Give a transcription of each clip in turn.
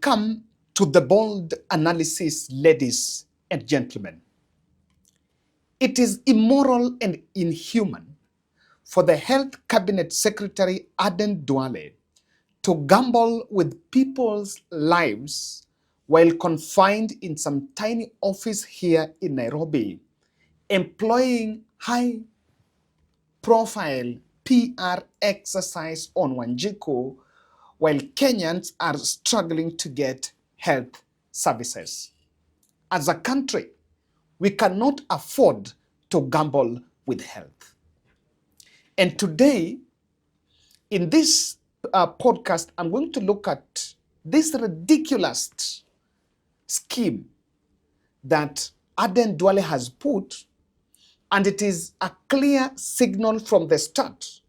come to the bold analysis, ladies and gentlemen. It is immoral and inhuman for the Health Cabinet Secretary REJECTED-Duale to gamble with people's lives while confined in some tiny office here in Nairobi, employing high-profile PR exercise on Wanjiku while Kenyans are struggling to get health services. As a country, we cannot afford to gamble with health. And today, in this podcast, I'm going to look at this ridiculous scheme that REJECTED-Duale has put, and it is a clear signal from the start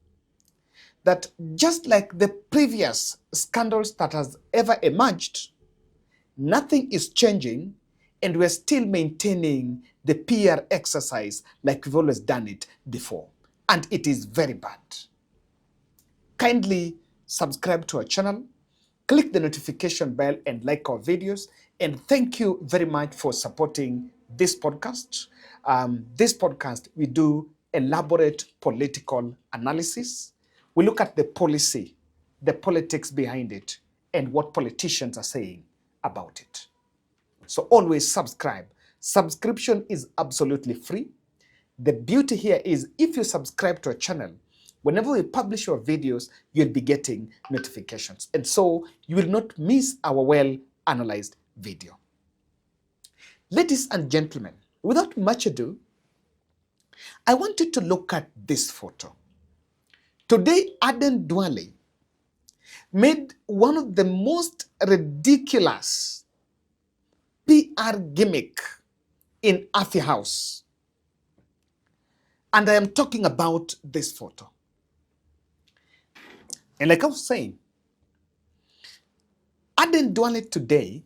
that just like the previous scandals that has ever emerged, nothing is changing, and we're still maintaining the PR exercise like we've always done it before. And it is very bad. Kindly subscribe to our channel, click the notification bell and like our videos. And thank you very much for supporting this podcast. We do elaborate political analysis. We look at the policy, the politics behind it, and what politicians are saying about it. So always subscribe. Subscription is absolutely free. The beauty here is if you subscribe to our channel, whenever we publish our videos, you'll be getting notifications. And so you will not miss our well-analyzed video. Ladies and gentlemen, without much ado, I want you to look at this photo. Today, REJECTED-Duale made one of the most ridiculous PR gimmick in Afya House. And I am talking about this photo. And like I was saying, REJECTED-Duale today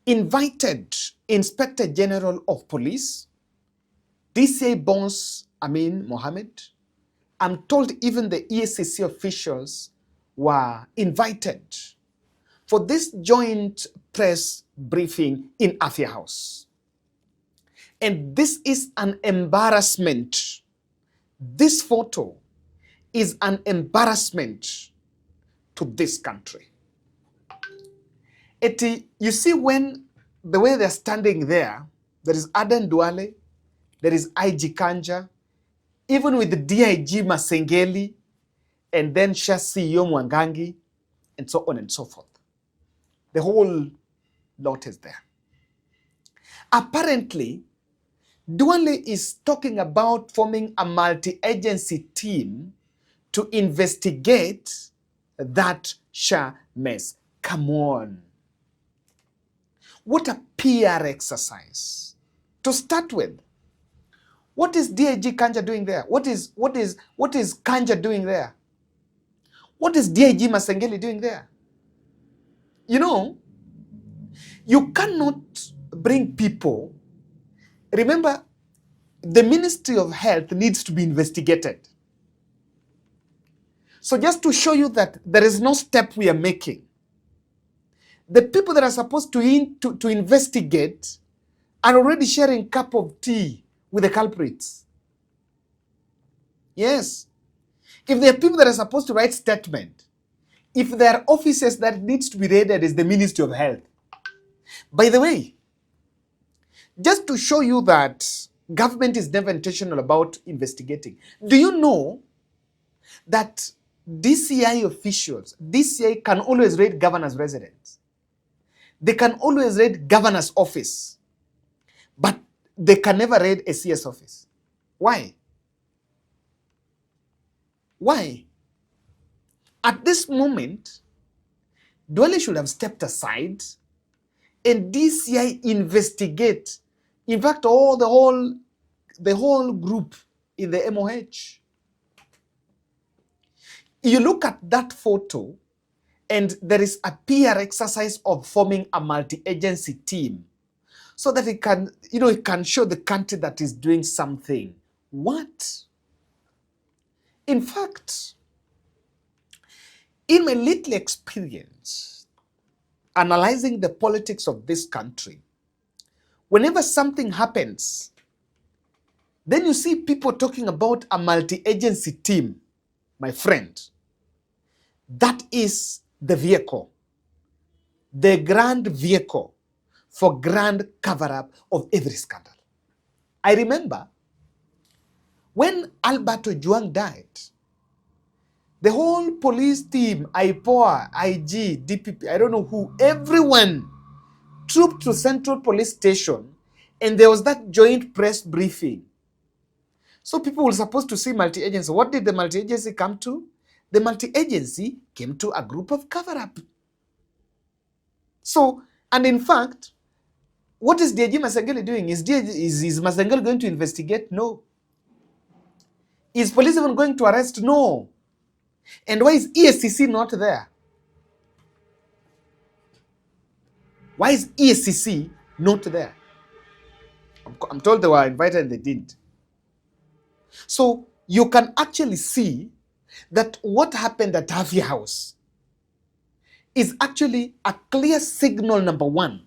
invited Inspector General of Police, DCI boss Amin Mohammed. I'm told even the EACC officials were invited for this joint press briefing in Afya House. And this is an embarrassment. This photo is an embarrassment to this country. You see, when the way they're standing there is REJECTED-Duale, there is IG Kanja, even with the DIG Masengeli, and then SHA CEO Mwangangi, and so on and so forth. The whole lot is there. Apparently, Duale is talking about forming a multi-agency team to investigate that SHA mess. Come on. What a PR exercise. To start with, what is DIG Kanja doing there? What is Kanja doing there? What is DIG Masengeli doing there? You know, you cannot bring people. Remember, the Ministry of Health needs to be investigated. So just to show you that there is no step we are making, the people that are supposed to investigate are already sharing a cup of tea with the culprits. Yes. If there are people that are supposed to write statement, if there are offices that needs to be raided, is the Ministry of Health. By the way, just to show you that government is never intentional about investigating, do you know that DCI officials, DCI can always raid governor's residence? They can always raid governor's office, but they can never raid a CS office. Why? Why? At this moment, Duale should have stepped aside and DCI investigate. In fact, the whole group in the MOH. You look at that photo, and there is a PR exercise of forming a multi-agency team so that it can show the country that is doing something. What? In fact, in my little experience, analyzing the politics of this country, whenever something happens, then you see people talking about a multi-agency team, my friend. That is the vehicle, the grand vehicle for grand cover-up of every scandal. I remember when Alberto Juang died, the whole police team, IPOA, IG, DPP, I don't know who, everyone trooped to Central Police Station, and there was that joint press briefing. So people were supposed to see multi-agency. What did the multi-agency come to? The multi-agency came to a group of cover-up. So, and in fact, what is DG Masengeli doing? Is Masengeli going to investigate? No. Is police even going to arrest? No. And why is ESCC not there? Why is ESCC not there? I'm told they were invited and they didn't. So you can actually see that what happened at Havi House is actually a clear signal, number one,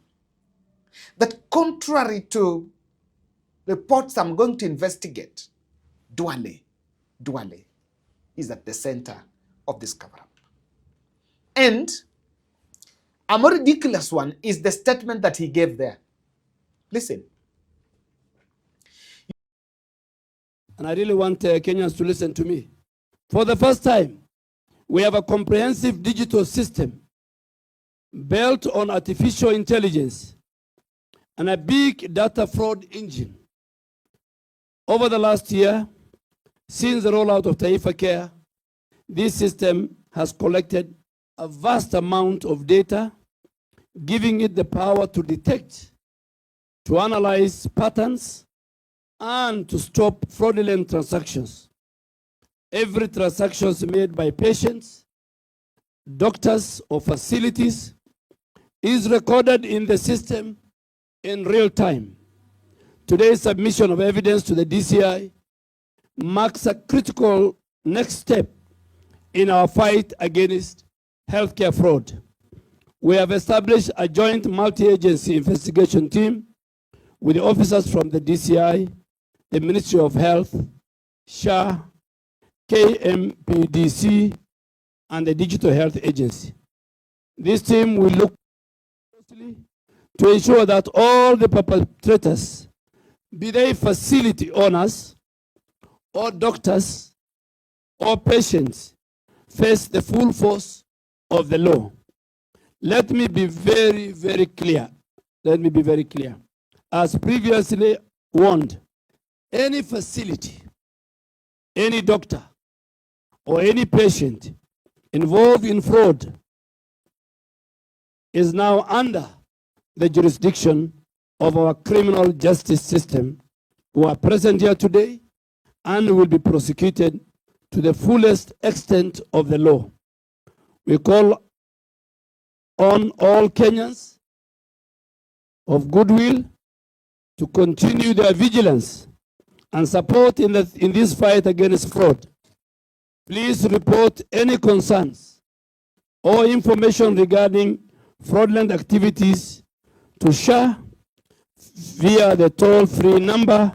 that contrary to reports I'm going to investigate, Duale is at the center of this cover-up. And a more ridiculous one is the statement that he gave there. Listen. And I really want Kenyans to listen to me. For the first time, we have a comprehensive digital system built on artificial intelligence and a big data fraud engine. Over the last year, since the rollout of Taifa Care, this system has collected a vast amount of data, giving it the power to detect, to analyze patterns, and to stop fraudulent transactions. Every transaction made by patients, doctors, or facilities is recorded in the system in real time. Today's submission of evidence to the DCI marks a critical next step in our fight against healthcare fraud. We have established a joint multi-agency investigation team with the officers from the DCI, the Ministry of Health, SHA, KMPDC, and the Digital Health Agency. This team will look closely to ensure that all the perpetrators, be they facility owners, or doctors, or patients, face the full force of the law. Let me be very, very clear. Let me be very clear. As previously warned, any facility, any doctor, or any patient involved in fraud is now under the jurisdiction of our criminal justice system, who are present here today and will be prosecuted to the fullest extent of the law. We call on all Kenyans of goodwill to continue their vigilance and support in this fight against fraud. Please report any concerns or information regarding fraudulent activities to SHA via the toll-free number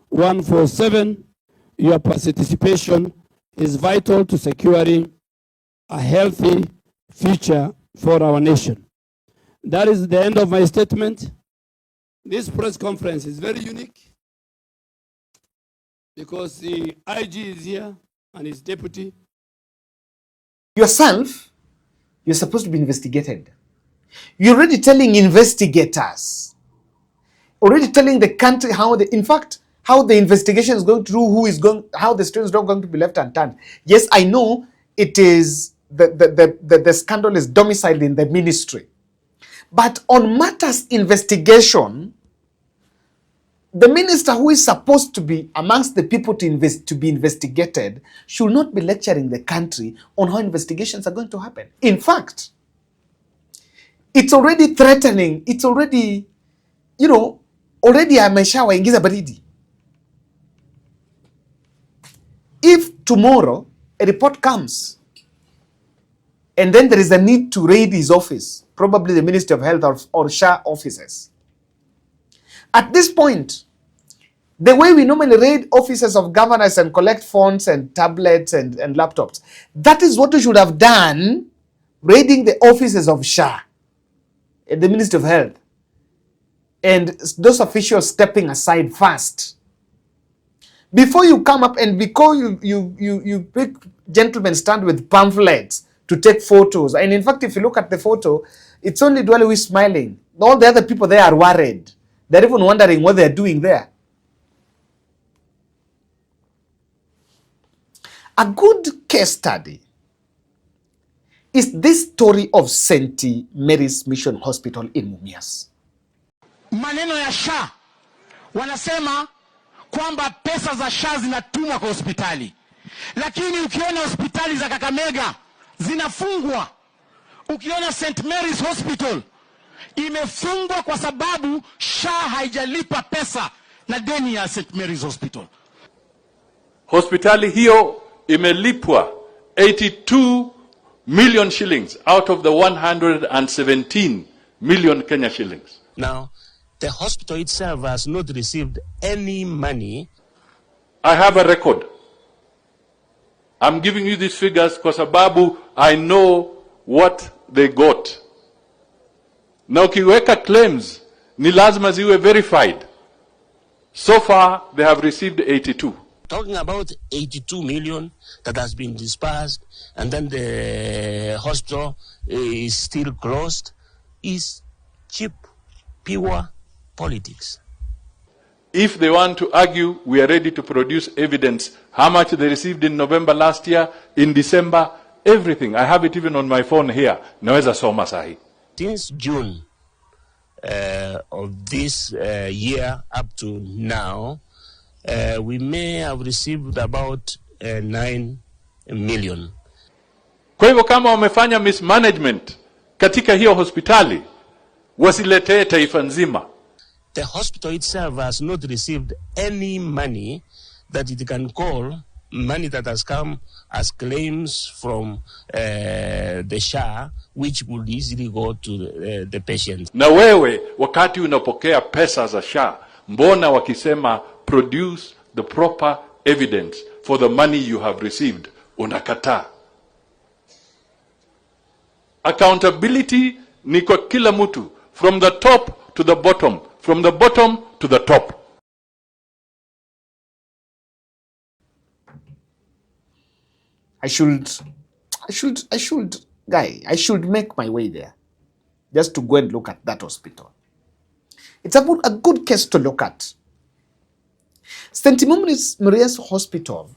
147. Your participation is vital to securing a healthy future for our nation. That is the end of my statement. This press conference is very unique because the IG is here and his deputy. Yourself, you're supposed to be investigated. You're already telling investigators, already telling the country how the investigation is going through, how the story is not going to be left unturned. Yes, I know it is the scandal is domiciled in the ministry. But on matters investigation, the minister who is supposed to be amongst the people to be investigated should not be lecturing the country on how investigations are going to happen. In fact, it's already threatening. It's already, already ameshawaingiza baridi. If tomorrow a report comes and then there is a need to raid his office, probably the Ministry of Health or SHA offices. At this point, the way we normally raid offices of governors and collect phones and tablets and laptops, that is what we should have done, raiding the offices of SHA and the Ministry of Health, and those officials stepping aside first. Before you come up and because you pick gentlemen stand with pamphlets to take photos. And in fact, if you look at the photo, it's only Duale who is smiling. All the other people there are worried. They're even wondering what they're doing there. A good case study is this story of St. Mary's Mission Hospital in Mumias. Maneno ya SHA wanasema kwamba pesa za SHA zinatumwa kwa hospitali, lakini ukiona hospitali za Kakamega zinafungwa, ukiona St. Mary's Hospital imefungwa kwa sababu SHA haijalipa pesa na deni ya St. Mary's Hospital. Hospitali hiyo imelipwa 82 million shillings out of the 117 million Kenya shillings. Now, the hospital itself has not received any money. I have a record. I'm giving you these figures kwa sababu I know what they got. Na ukiweka claims ni lazima ziwe verified. So far they have received 82. Talking about 82 million that has been dispersed and then the hospital is still closed is cheap, pure politics. If they want to argue, we are ready to produce evidence. How much they received in November last year, in December, everything. I have it even on my phone here. Naweza soma sahi. Since June of this year up to now, we may have received about 9 million. Kwa hivyo kama wamefanya mismanagement katika hiyo hospitali, wasiletee taifa nzima. The hospital itself has not received any money that it can call money that has come as claims from the SHA, which would easily go to the patient. Na wewe wakati unapokea pesa za SHA, mbona wakisema produce the proper evidence for the money you have received, unakataa? Accountability ni kwa kila mtu, from the top to the bottom, from the bottom to the top. I should make my way there just to go and look at that hospital. It's a good case to look at. St. Mary's Hospital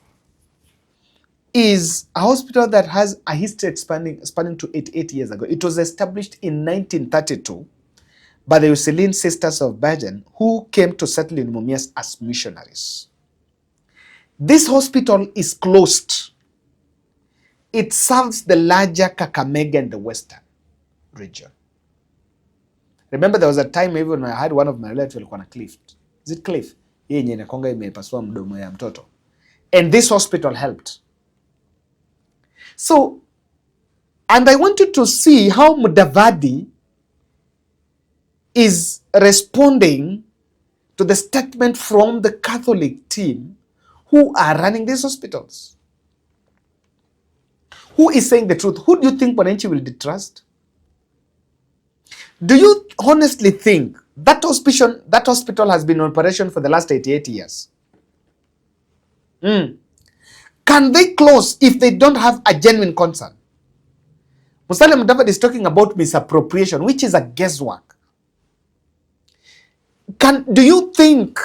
is a hospital that has a history spanning to 88 years ago. It was established in 1932 by the Ursuline Sisters of Bergen, who came to settle in Mumias as missionaries. This hospital is closed. It serves the larger Kakamega and the western region. Remember, there was a time even when I had one of my relatives on a cliff. Is it cliff? And this hospital helped. So, and I wanted to see how Mudavadi is responding to the statement from the Catholic team who are running these hospitals. Who is saying the truth? Who do you think Wananchi will distrust? Do you honestly think that hospital has been in operation for the last 88 years? Can they close if they don't have a genuine concern? Musalia Mudavadi is talking about misappropriation, which is a guesswork. Do you think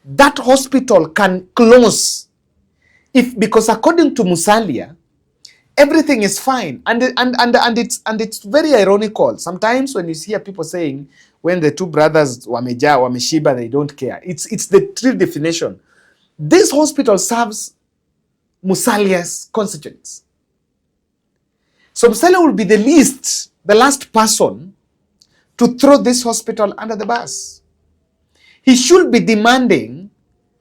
that hospital can close because according to Musalia, everything is fine, and it's very ironical sometimes when you hear people saying when the two brothers wameshiba, they don't care. It's the true definition. This hospital serves Musalia's constituents. So Musalia will be the last person to throw this hospital under the bus. He should be demanding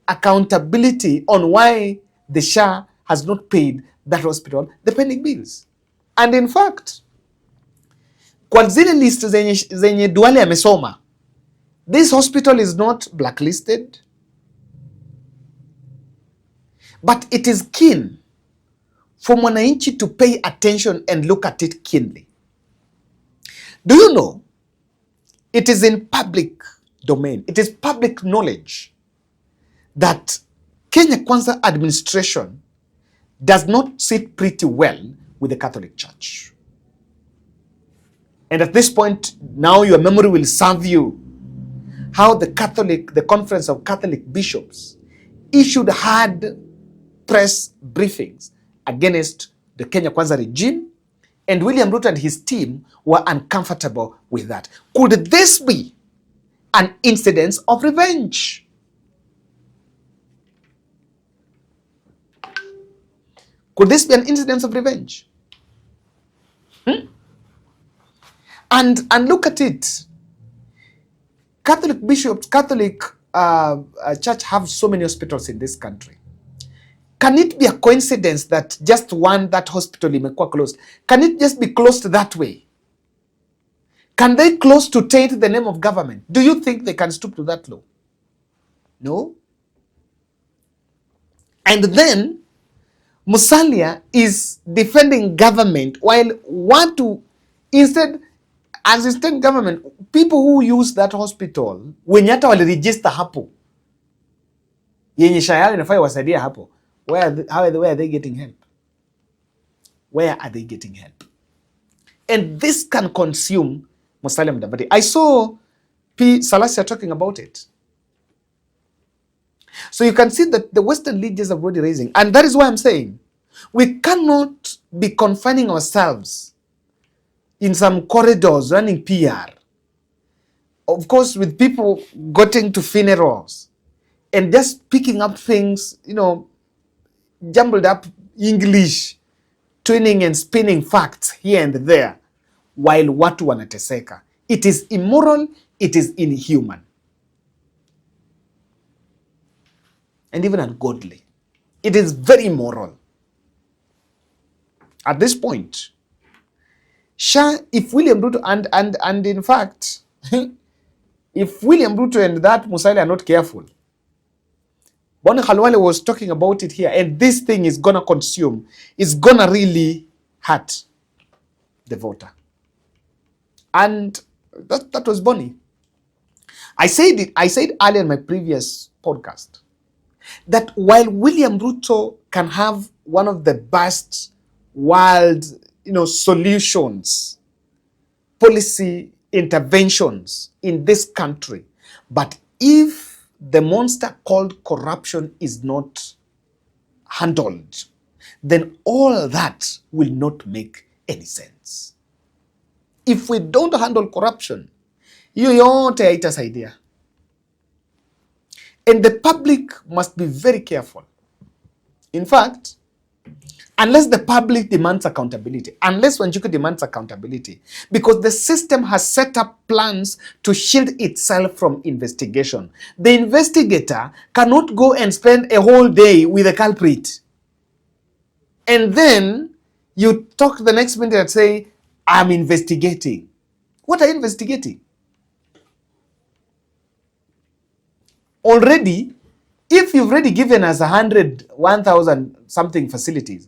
accountability on why the SHA has not paid that hospital the pending bills. And in fact, kwa zile list zenye Duale amesoma, this hospital is not blacklisted, but it is keen for mwananchi to pay attention and look at it keenly. Do you know, it is in public domain, it is public knowledge that Kenya Kwanza administration does not sit pretty well with the Catholic Church. And at this point, now your memory will serve you how the Conference of Catholic Bishops issued hard press briefings against the Kenya Kwanza regime, and William Ruto and his team were uncomfortable with that. Could this be an incidence of revenge? Could this be an incidence of revenge? And look at it. Catholic bishops, Catholic church have so many hospitals in this country. Can it be a coincidence that just that hospital imekuwa closed? Can it just be closed that way? Can they close to taint the name of government? Do you think they can stoop to that low? No. And then Musalia is defending government while as instead government, people who use that hospital, wenye hata wali register hapo, yenye SHA yao inafaa wasaidia hapo, where are they getting help? Where are they getting help? And this can consume Musalia Mudavadi. I saw P. Salasia talking about it. So you can see that the Western leaders are already raising. And that is why I'm saying we cannot be confining ourselves in some corridors running PR. Of course, with people going to funerals and just picking up things, jumbled up English, twinning and spinning facts here and there, while watu wanateseka. It is immoral, it is inhuman, and even ungodly. It is very immoral. At this point, SHA, if William Ruto, and in fact, if William Ruto and that Musalia are not careful, Bwana Khalwale was talking about it here, and this thing is gonna consume, is gonna really hurt the voter. And that was Bonnie. I said earlier in my previous podcast that while William Ruto can have one of the best world, solutions, policy interventions in this country, but if the monster called corruption is not handled, then all that will not make any sense. If we don't handle corruption, yoyote haitasaidia. And the public must be very careful. In fact, unless the public demands accountability, unless Wanjiku demands accountability, because the system has set up plans to shield itself from investigation. The investigator cannot go and spend a whole day with a culprit. And then you talk the next minute and say, I'm investigating. What are you investigating? Already, if you've already given us 100, 1,000 something facilities,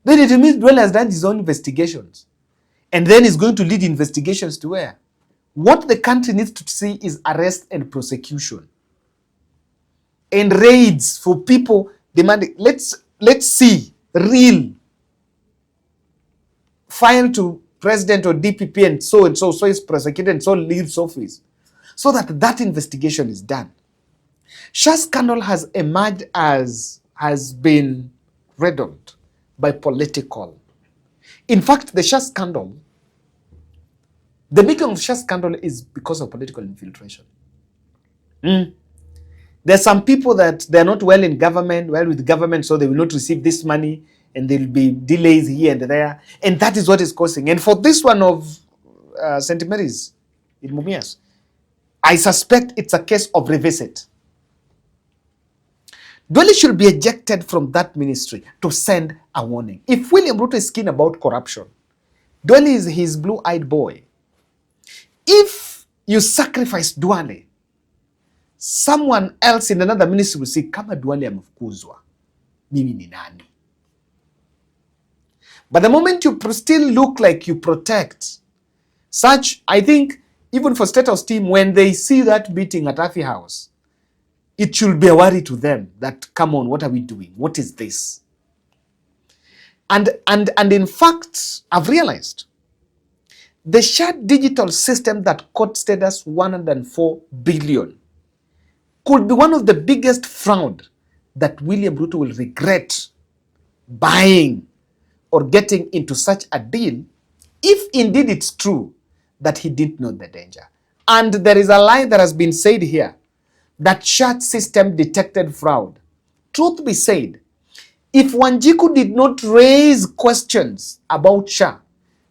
then it means Duale has done his own investigations. And then he's going to lead investigations to where? What the country needs to see is arrest and prosecution. And raids for people demanding. Let's see real file to president or DPP and so is prosecuted and so leaves office. So that investigation is done. SHA scandal has emerged has been riddled by political. In fact, the SHA scandal, the making of SHA scandal is because of political infiltration. There are some people that they're not well with government, so they will not receive this money, and there will be delays here and there, and that is what is causing. And for this one of St. Mary's in Mumias, I suspect it's a case of revisit. Duale should be ejected from that ministry to send a warning. If William Ruto is keen about corruption, Duale is his blue-eyed boy. If you sacrifice Duale, someone else in another ministry will say, kama Duale amefukuzwa, mimi ni nani? But the moment you still look like you protect such, I think, even for State House team, when they see that beating at Afi House, it should be a worry to them that, come on, what are we doing? What is this? And in fact, I've realized the SHA digital system that costed us 104 billion could be one of the biggest fraud that William Ruto will regret buying or getting into such a deal, if indeed it's true that he didn't know the danger. And there is a lie that has been said here, that SHA system detected fraud. Truth be said, if Wanjiku did not raise questions about SHA,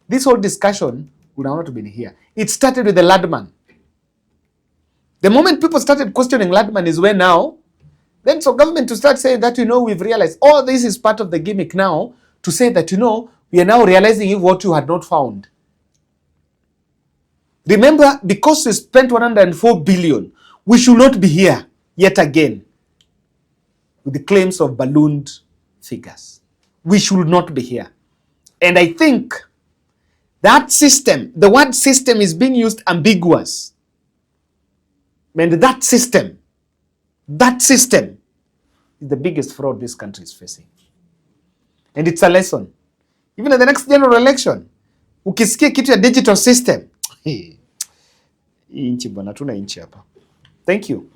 this whole discussion would have not been here. It started with the Ladman. The moment people started questioning Ladman is when now, then so government to start saying that, we've realized, this is part of the gimmick now, to say that, we are now realizing what you had not found. Remember, because we spent 104 billion, we should not be here yet again with the claims of ballooned figures. We should not be here. And I think that system, the word system is being used ambiguous. And that system is the biggest fraud this country is facing. And it's a lesson. Even in the next general election, ukisikia kitu ya digital system, inchi bwana, tuna inchi hapa. Thank you.